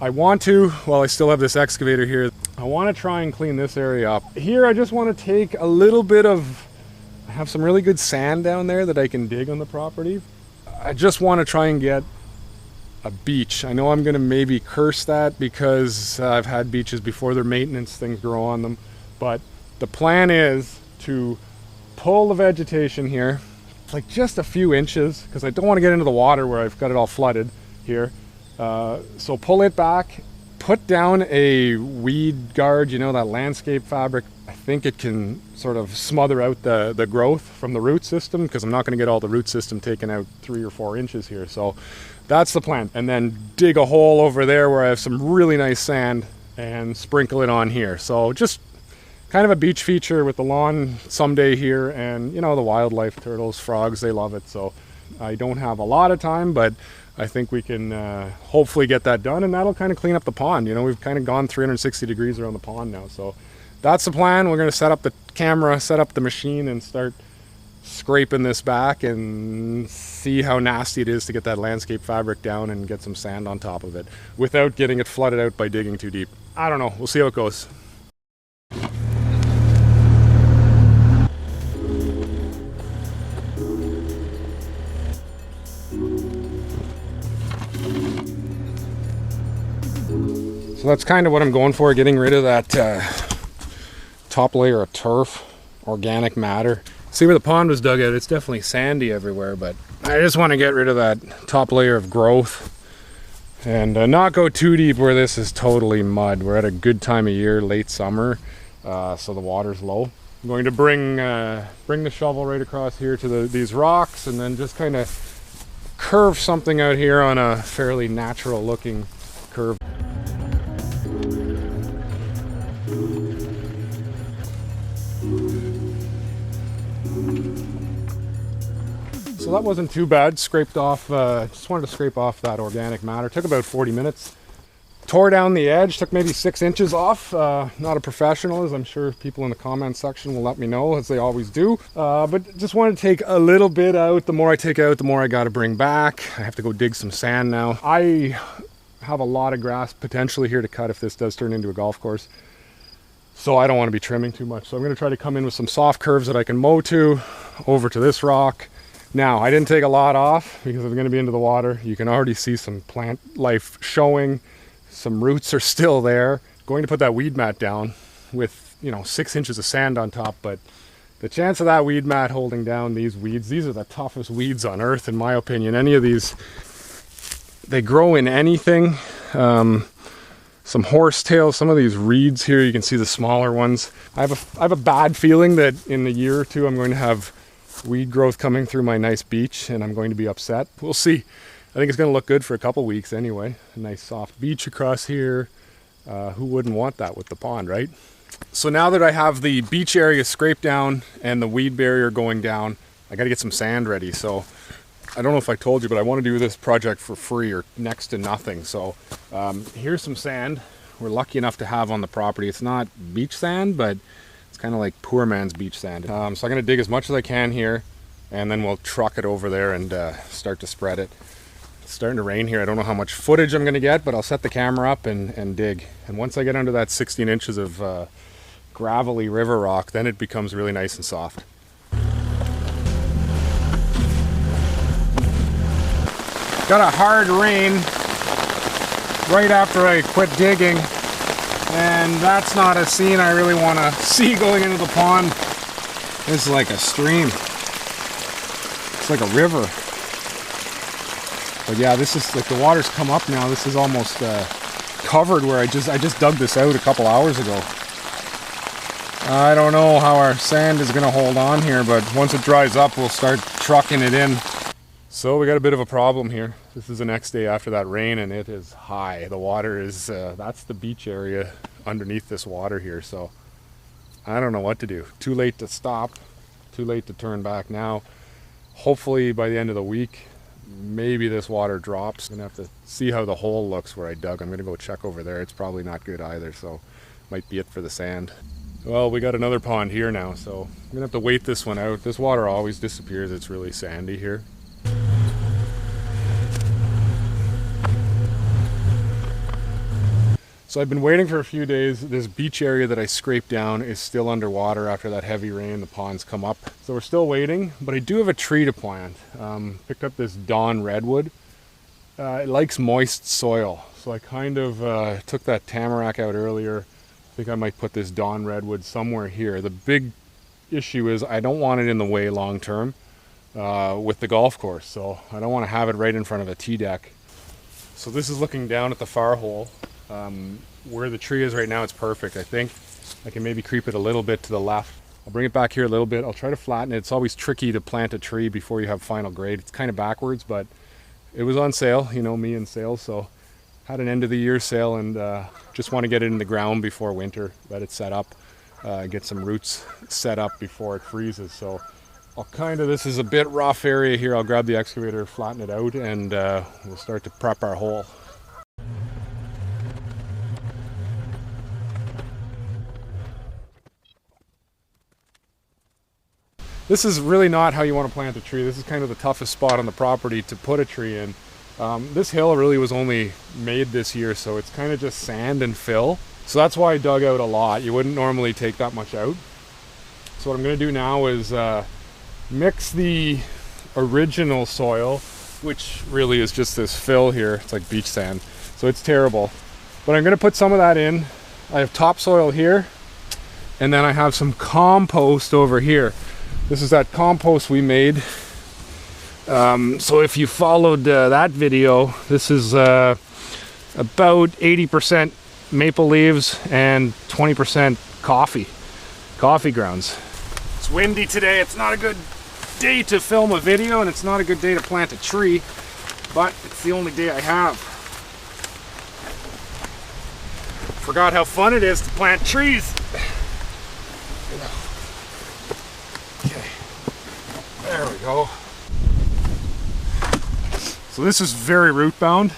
I want to, while I still have this excavator here, I want to try and clean this area up. Here I just want to take a little bit of, I have some really good sand down there that I can dig on the property. I just want to try and get a beach. I know I'm going to maybe curse that because I've had beaches before, their maintenance things grow on them, but the plan is to pull the vegetation here like just a few inches, because I don't want to get into the water where I've got it all flooded here. So pull it back, put down a weed guard, you know, that landscape fabric. I think it can sort of smother out the growth from the root system, because I'm not going to get all the root system taken out 3 or 4 inches here. So that's the plan. And then dig a hole over there where I have some really nice sand and sprinkle it on here. So just kind of a beach feature with the lawn someday here, and you know, the wildlife, turtles, frogs, they love it. So I don't have a lot of time, but I think we can hopefully get that done, and that'll kind of clean up the pond. You know, we've kind of gone 360 degrees around the pond now. So that's the plan. We're going to set up the camera, set up the machine, and start scraping this back and see how nasty it is to get that landscape fabric down and get some sand on top of it without getting it flooded out by digging too deep. I don't know. We'll see how it goes. So that's kind of what I'm going for, getting rid of that top layer of turf, organic matter. See where the pond was dug out, it's definitely sandy everywhere, but I just want to get rid of that top layer of growth and not go too deep where this is totally mud. We're at a good time of year, late summer, so the water's low. I'm going to bring the shovel right across here to these rocks, and then just kind of curve something out here on a fairly natural looking curve. So that wasn't too bad. Scraped off, just wanted to scrape off that organic matter. Took about 40 minutes. Tore down the edge, took maybe 6 inches off. Not a professional, as I'm sure people in the comments section will let me know, as they always do. But just wanted to take a little bit out. The more I take out, the more I got to bring back. I have to go dig some sand now. I have a lot of grass potentially here to cut if this does turn into a golf course. So I don't want to be trimming too much. So I'm going to try to come in with some soft curves that I can mow to, over to this rock. Now, I didn't take a lot off because I'm going to be into the water. You can already see some plant life showing. Some roots are still there. Going to put that weed mat down with, you know, 6 inches of sand on top, but the chance of that weed mat holding down these weeds, these are the toughest weeds on earth, in my opinion. Any of these, they grow in anything. Some horsetail, some of these reeds here, you can see the smaller ones. I have a bad feeling that in a year or two I'm going to have weed growth coming through my nice beach, and I'm going to be upset. We'll see. I think it's going to look good for a couple weeks anyway. A nice soft beach across here. Who wouldn't want that with the pond, right? So now that I have the beach area scraped down and the weed barrier going down, I got to get some sand ready. So I don't know if I told you, but I want to do this project for free or next to nothing. So here's some sand we're lucky enough to have on the property. It's not beach sand, but it's kind of like poor man's beach sand. So I'm going to dig as much as I can here, and then we'll truck it over there and start to spread it. It's starting to rain here. I don't know how much footage I'm going to get, but I'll set the camera up and dig. And once I get under that 16 inches of gravelly river rock, then it becomes really nice and soft. Got a hard rain right after I quit digging, and that's not a scene I really want to see going into the pond. It's like a stream. It's like a river. But yeah, this is like, the water's come up now. This is almost covered where I just dug this out a couple hours ago. I don't know how our sand is going to hold on here, but once it dries up, we'll start trucking it in. So we got a bit of a problem here. This is the next day after that rain, and it is high. The water is, that's the beach area underneath this water here. So I don't know what to do. Too late to stop, too late to turn back now. Hopefully by the end of the week, maybe this water drops. I'm gonna have to see how the hole looks where I dug. I'm gonna go check over there. It's probably not good either, so might be it for the sand. Well, we got another pond here now, so I'm gonna have to wait this one out. This water always disappears. It's really sandy here. So I've been waiting for a few days. This beach area that I scraped down is still underwater after that heavy rain. The ponds come up. So we're still waiting, but I do have a tree to plant. Picked up this Dawn redwood. It likes moist soil. So I kind of took that tamarack out earlier. I think I might put this Dawn redwood somewhere here. The big issue is I don't want it in the way long term with the golf course. So I don't want to have it right in front of a tee deck. So this is looking down at the far hole. Where the tree is right now, it's perfect. I think I can maybe creep it a little bit to the left. I'll bring it back here a little bit. I'll try to flatten it. It's always tricky to plant a tree before you have final grade. It's kind of backwards, but it was on sale, you know me and sales, so had an end of the year sale and just want to get it in the ground before winter, let it set up, get some roots set up before it freezes. So I'll this is a bit rough area here. I'll grab the excavator, flatten it out, and we'll start to prep our hole. This is really not how you want to plant a tree. This is kind of the toughest spot on the property to put a tree in. This hill really was only made this year, so it's kind of just sand and fill. So that's why I dug out a lot. You wouldn't normally take that much out. So what I'm going to do now is mix the original soil, which really is just this fill here. It's like beach sand, so it's terrible. But I'm going to put some of that in. I have topsoil here, and then I have some compost over here. This is that compost we made. So if you followed that video, this is about 80% maple leaves and 20% coffee grounds. It's windy today. It's not a good day to film a video, and it's not a good day to plant a tree, but it's the only day I have. Forgot how fun it is to plant trees. There we go. So this is very root bound.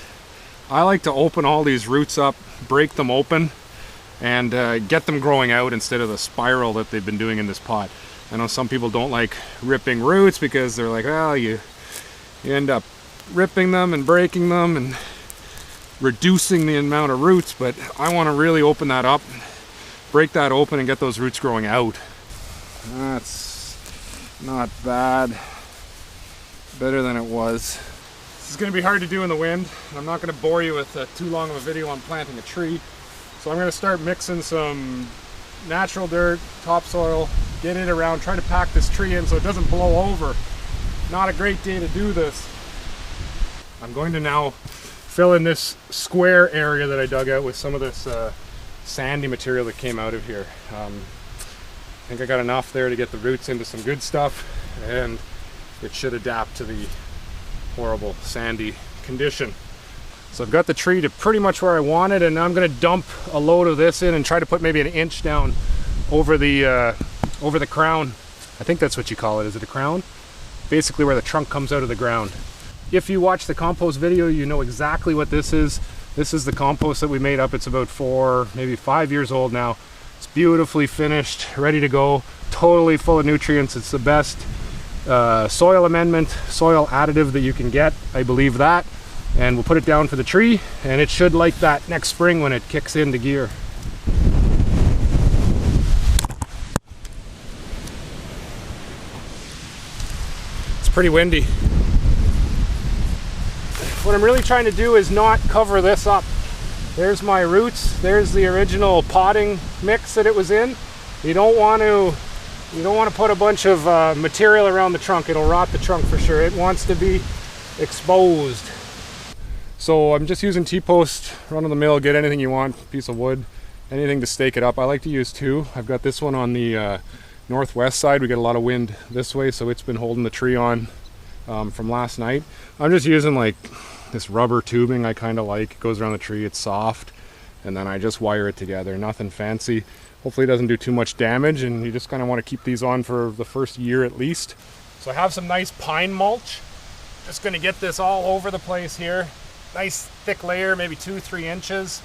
I like to open all these roots up, break them open, and get them growing out instead of the spiral that they've been doing in this pot. I know some people don't like ripping roots because they're like, well, you end up ripping them and breaking them and reducing the amount of roots, but I want to really open that up, break that open, and get those roots growing out. That's not bad. Better than it was. This is going to be hard to do in the wind, and I'm not going to bore you with too long of a video on planting a tree. So I'm going to start mixing some natural dirt, topsoil, get it around, try to pack this tree in so it doesn't blow over. Not a great day to do this. I'm going to now fill in this square area that I dug out with some of this sandy material that came out of here. I think I got enough there to get the roots into some good stuff, and it should adapt to the horrible sandy condition. So I've got the tree to pretty much where I want it, and now I'm going to dump a load of this in and try to put maybe an inch down over the crown. I think that's what you call it. Is it a crown? Basically where the trunk comes out of the ground. If you watch the compost video, you know exactly what this is. This is the compost that we made up. It's about 4, maybe 5 years old now. It's beautifully finished, ready to go, totally full of nutrients. It's the best soil amendment, soil additive that you can get. I believe that. And we'll put it down for the tree, and it should like that next spring when it kicks into gear. It's pretty windy. What I'm really trying to do is not cover this up. There's my roots. There's the original potting mix that it was in. You don't want to put a bunch of material around the trunk. It'll rot the trunk for sure. It wants to be exposed. So I'm just using T-post, run of the mill, get anything you want, piece of wood, anything to stake it up. I like to use 2. I've got this one on the northwest side. We get a lot of wind this way, so it's been holding the tree on from last night. I'm just using like this rubber tubing I kind of like. It goes around the tree, it's soft, and then I just wire it together. Nothing fancy. Hopefully it doesn't do too much damage, and you just kind of want to keep these on for the first year at least. So I have some nice pine mulch. Just going to get this all over the place here. Nice thick layer, maybe 2-3 inches.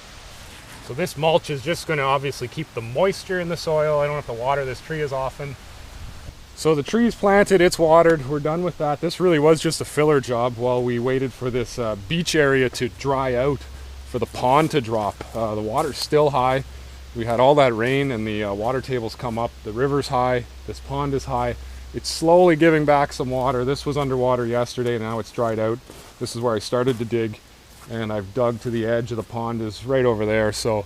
So this mulch is just going to obviously keep the moisture in the soil. I don't have to water this tree as often. So the tree's planted, it's watered, we're done with that. This really was just a filler job while we waited for this beach area to dry out. for the pond to drop. The water's still high. We had all that rain and the water tables come up. The river's high, this pond is high. It's slowly giving back some water. This was underwater yesterday, now it's dried out. This is where I started to dig, and I've dug to the edge of the pond is right over there. So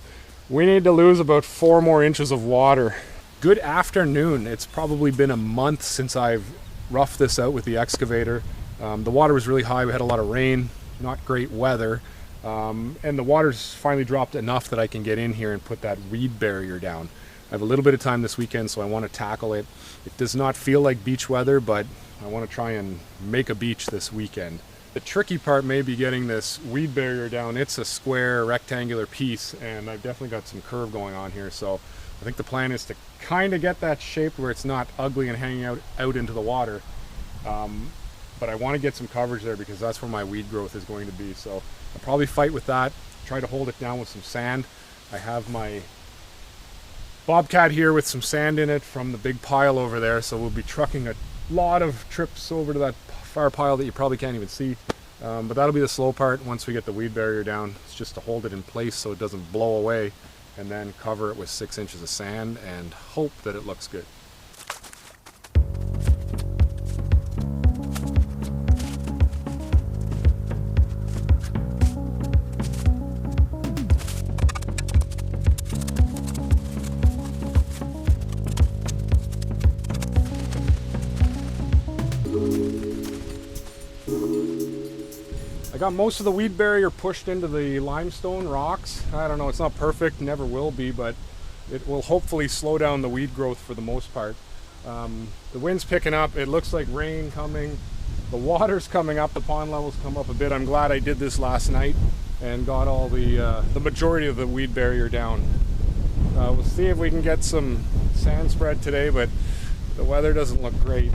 we need to lose about 4 more inches of water. Good afternoon. It's probably been a month since I've roughed this out with the excavator. The water was really high. We had a lot of rain, not great weather. And the water's finally dropped enough that I can get in here and put that weed barrier down. I have a little bit of time this weekend, so I want to tackle it. It does not feel like beach weather, but I want to try and make a beach this weekend. The tricky part may be getting this weed barrier down. It's a square rectangular piece, and I've definitely got some curve going on here. So I think the plan is to kind of get that shaped where it's not ugly and hanging out into the water. But I want to get some coverage there because that's where my weed growth is going to be. So I'll probably fight with that, try to hold it down with some sand. I have my bobcat here with some sand in it from the big pile over there, so we'll be trucking a lot of trips over to that far pile that you probably can't even see. But that'll be the slow part. Once we get the weed barrier down, it's just to hold it in place so it doesn't blow away, and then cover it with 6 inches of sand and hope that it looks good. I got most of the weed barrier pushed into the limestone rocks. I don't know, it's not perfect, never will be, but it will hopefully slow down the weed growth for the most part. The wind's picking up, it looks like rain coming, the water's coming up, the pond levels come up a bit. I'm glad I did this last night and got all the majority of the weed barrier down. We'll see if we can get some sand spread today, but the weather doesn't look great.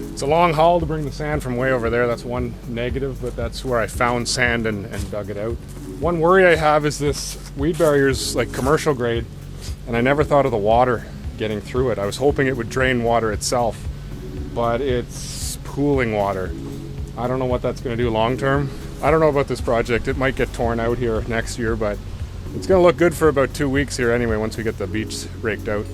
It's a long haul to bring the sand from way over there. That's one negative, but that's where I found sand and dug it out. One worry I have is this weed barrier is like commercial grade, and I never thought of the water getting through it. I was hoping it would drain water itself, but it's pooling water. I don't know what that's going to do long term. I don't know about this project. It might get torn out here next year, but it's going to look good for about 2 weeks here anyway once we get the beach raked out.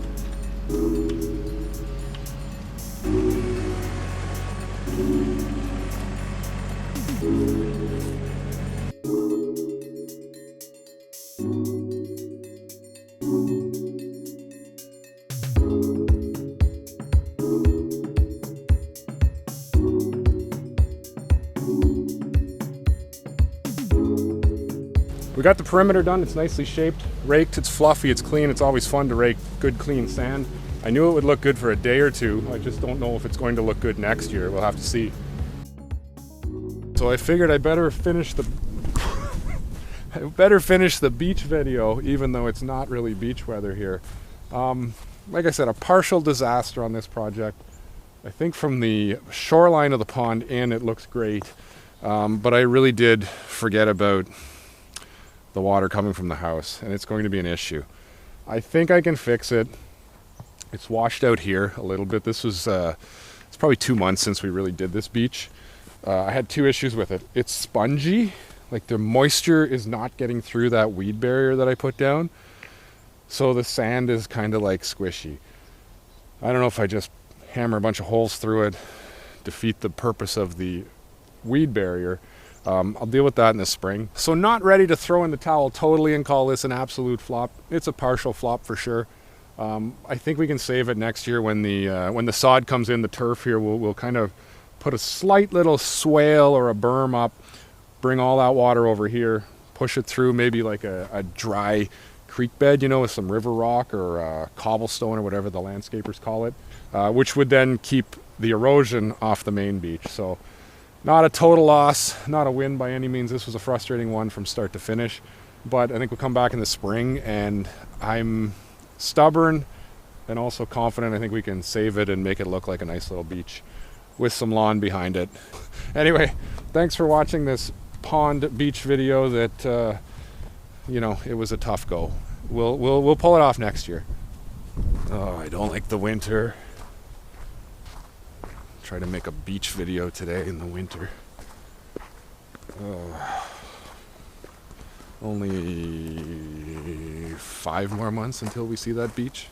We got the perimeter done. It's nicely shaped, raked, it's fluffy, it's clean. It's always fun to rake good clean sand. I knew it would look good for a day or two. I just don't know if it's going to look good next year. We'll have to see. So I figured I better finish the beach video, even though it's not really beach weather here. Like I said, a partial disaster on this project. I think from the shoreline of the pond in, it looks great. But I really did forget about the water coming from the house, and it's going to be an issue. I think I can fix it. It's washed out here a little bit. This was, it's probably 2 months since we really did this beach. I had 2 issues with it. It's spongy, like the moisture is not getting through that weed barrier that I put down. So the sand is kind of like squishy. I don't know if I just hammer a bunch of holes through it, defeat the purpose of the weed barrier. I'll deal with that in the spring. So not ready to throw in the towel totally and call this an absolute flop. It's a partial flop for sure. I think we can save it next year when the sod comes in, the turf here, we'll kind of put a slight little swale or a berm up, bring all that water over here, push it through maybe like a dry creek bed, you know, with some river rock or cobblestone or whatever the landscapers call it, which would then keep the erosion off the main beach. So not a total loss, not a win by any means. This was a frustrating one from start to finish. but I think we'll come back in the spring, and I'm stubborn and also confident I think we can save it and make it look like a nice little beach with some lawn behind it. Anyway, thanks for watching this pond beach video that you know, it was a tough go. We'll pull it off next year. Oh, I don't like the winter. Try to make a beach video today in the winter. Only 5 more months until we see that beach.